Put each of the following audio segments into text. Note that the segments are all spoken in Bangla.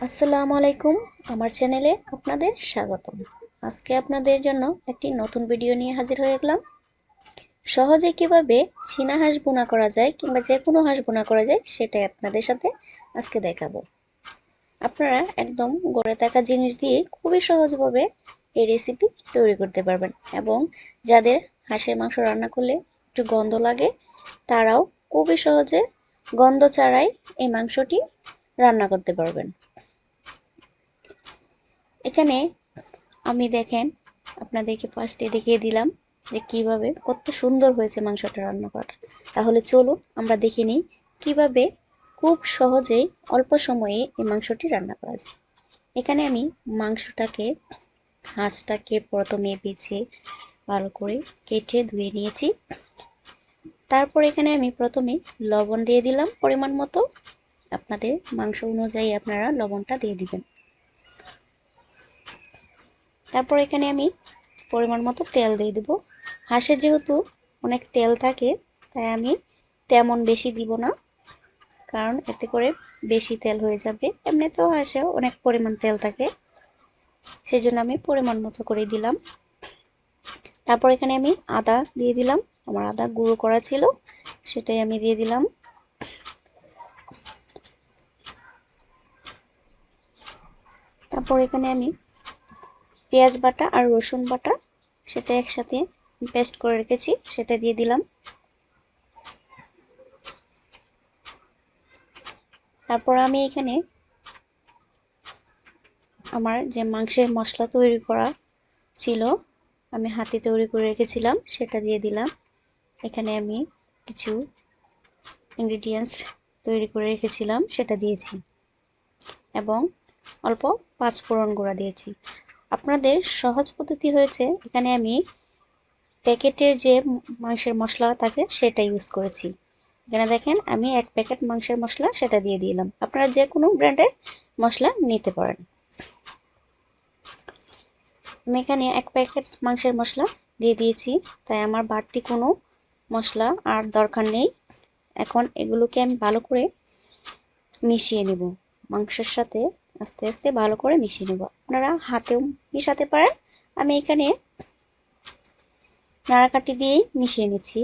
আসসালামু আলাইকুম। আমার চ্যানেলে আপনাদের স্বাগতম। আজকে আপনাদের জন্য একটি নতুন ভিডিও নিয়ে হাজির হয়ে গেলাম। সহজে কিভাবে চীনা হাঁস ভুনা করা যায় কিংবা যে কোনো হাঁস ভুনা করা যায় সেটাই আপনাদের সাথে আজকে দেখাবো। আপনারা একদম গড়ে থাকা জিনিস দিয়ে খুবই সহজভাবে এই রেসিপি তৈরি করতে পারবেন এবং যাদের হাঁসের মাংস রান্না করলে একটু গন্ধ লাগে তারাও খুবই সহজে গন্ধ ছাড়াই এই মাংসটি রান্না করতে পারবেন। এখানে আমি দেখেন আপনাদেরকে ফার্স্টে দেখিয়ে দিলাম যে কিভাবে কত সুন্দর হয়েছে মাংসটা রান্না করা। তাহলে চলুন আমরা দেখে নিই কিভাবে খুব সহজেই অল্প সময়ে এই মাংসটি রান্না করা যায়। এখানে আমি হাঁসটাকে প্রথমে বেছে ভালো করে কেটে ধুয়ে নিয়েছি। তারপর এখানে আমি প্রথমে লবণ দিয়ে দিলাম পরিমাণ মতো। আপনাদের মাংস অনুযায়ী আপনারা লবণটা দিয়ে দিবেন। তারপর এখানে আমি পরিমাণ মতো তেল দিয়ে দেব। হাঁসের যেহেতু অনেক তেল থাকে তাই আমি তেমন বেশি দিব না, কারণ এতে করে বেশি তেল হয়ে যাবে। এমনিতেও হাঁসেও অনেক পরিমাণ তেল থাকে, সেই জন্য আমি পরিমাণ মতো করে দিলাম। তারপর এখানে আমি আদা দিয়ে দিলাম। আমার আদা গুঁড়ো করা ছিল, সেটাই আমি দিয়ে দিলাম। তারপর এখানে আমি পেঁয়াজ বাটা আর রসুন বাটা সেটা একসাথে পেস্ট করে রেখেছি, সেটা দিয়ে দিলাম। তারপর আমি এখানে আমার যে মাংসের মশলা তৈরি করা ছিল, আমি হাতে তৈরি করে রেখেছিলাম, সেটা দিয়ে দিলাম। এখানে আমি কিছু ইনগ্রিডিয়েন্টস তৈরি করে রেখেছিলাম, সেটা দিয়েছি এবং অল্প পাঁচফোড়ন গুঁড়া দিয়েছি। আপনাদের সহজ পদ্ধতি হয়েছে এখানে আমি প্যাকেটের যে মাংসের মশলা থাকে সেটা ইউজ করেছি। এখানে দেখেন আমি 1 প্যাকেট মাংসের মশলা সেটা দিয়ে দিলাম। আপনারা যে কোনো ব্র্যান্ডের মশলা নিতে পারেন। আমি এখানে 1 প্যাকেট মাংসের মশলা দিয়ে দিয়েছি, তাই আমার বাড়তি কোনো মশলা আর দরকার নেই। এখন এগুলোকে আমি ভালো করে মিশিয়ে নেব, মাংসের সাথে আস্তে আস্তে ভালো করে মিশিয়ে নেব। আপনারা হাতেও মিশাতে পারেন, আমি এখানে নাড়াকাঠি দিয়েই মিশিয়ে নিচ্ছি।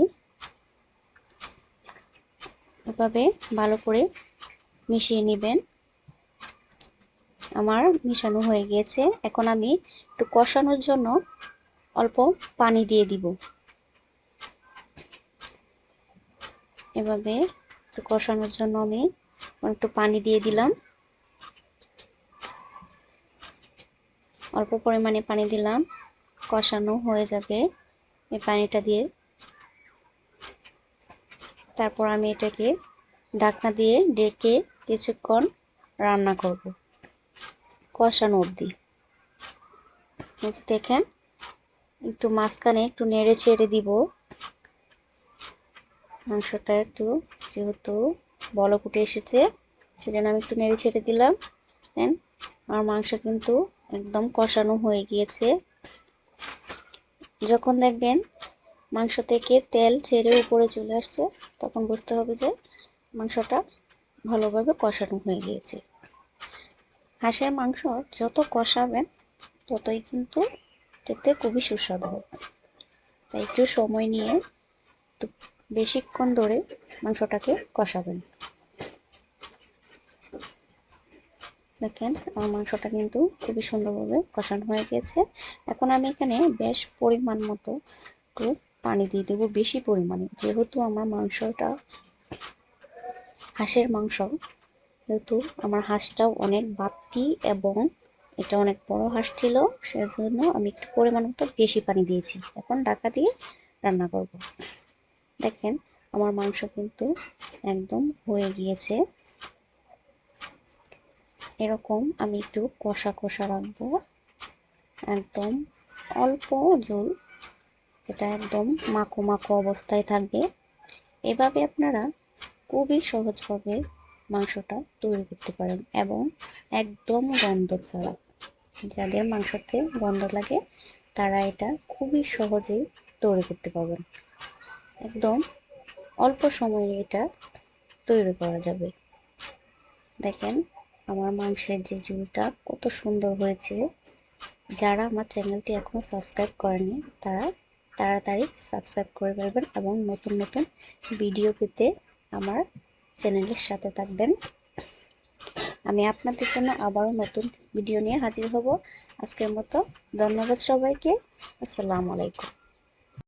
এভাবে ভালো করে মিশিয়ে নেবেন। আমার মিশানো হয়ে গিয়েছে। এখন আমি একটু কষানোর জন্য অল্প পানি দিয়ে দিব। এভাবে একটু কষানোর জন্য আমি একটু পানি দিয়ে দিলাম। অল্প পরিমাণে পানি দিলাম, কষানো হয়ে যাবে এই পানিটা দিয়ে। তারপর আমি এটাকে ঢাকনা দিয়ে ঢেকে কিছুক্ষণ রান্না করব, কষানো অবধি। দেখেন একটু মাঝখানে একটু নেড়ে ছেড়ে দিব। মাংসটা একটু যেহেতু বলক উঠে এসেছে, সেজন্য আমি একটু নেড়ে ছেড়ে দিলাম। দেন আমার মাংস কিন্তু একদম কষানো হয়ে গিয়েছে। যখন দেখবেন মাংস থেকে তেল ছেড়ে উপরে চলে আসছে, তখন বুঝতে হবে যে মাংসটা ভালোভাবে কষানো হয়ে গিয়েছে। হাঁসের মাংস যত কষাবেন ততই কিন্তু খেতে খুবই সুস্বাদু হয়। তাই একটু সময় নিয়ে একটু বেশিক্ষণ ধরে মাংসটাকে কষাবেন। দেখেন আমার মাংসটা কিন্তু খুবই সুন্দরভাবে কষানো হয়ে গেছে। এখন আমি এখানে বেশ পরিমাণ মতো একটু পানি দিয়ে দেবো, বেশি পরিমাণে, যেহেতু আমার মাংসটা হাঁসের মাংস, যেহেতু আমার হাঁসটাও অনেক বাড়তি এবং এটা অনেক বড় হাঁস ছিল, সেজন্য আমি একটু পরিমাণ মতো বেশি পানি দিয়েছি। এখন ঢাকা দিয়ে রান্না করব। দেখেন আমার মাংস কিন্তু একদম হয়ে গিয়েছে। এরকম আমি একটু কষা কষা রাখবো, একদম অল্প ঝোল, যেটা একদম মাখো মাখো অবস্থায় থাকবে। এভাবে আপনারা খুবই সহজভাবে মাংসটা তৈরি করতে পারেন এবং একদম গন্ধ ছাড়া। যাদের মাংসতে গন্ধ লাগে তারা এটা খুবই সহজেই তৈরি করতে পারবেন। একদম অল্প সময়ে এটা তৈরি করা যাবে। দেখেন আমার মাংসের যে ঝোলটা কত সুন্দর হয়েছে। যারা আমার চ্যানেলটি এখনো সাবস্ক্রাইব করেনি তারা তাড়াতাড়ি সাবস্ক্রাইব করে ফেলবেন এবং নতুন নতুন ভিডিও পেতে আমার চ্যানেলের সাথে থাকবেন। আমি আপনাদের জন্য আবারও নতুন ভিডিও নিয়ে হাজির হব। আজকের মতো ধন্যবাদ সবাইকে। আসসালামু আলাইকুম।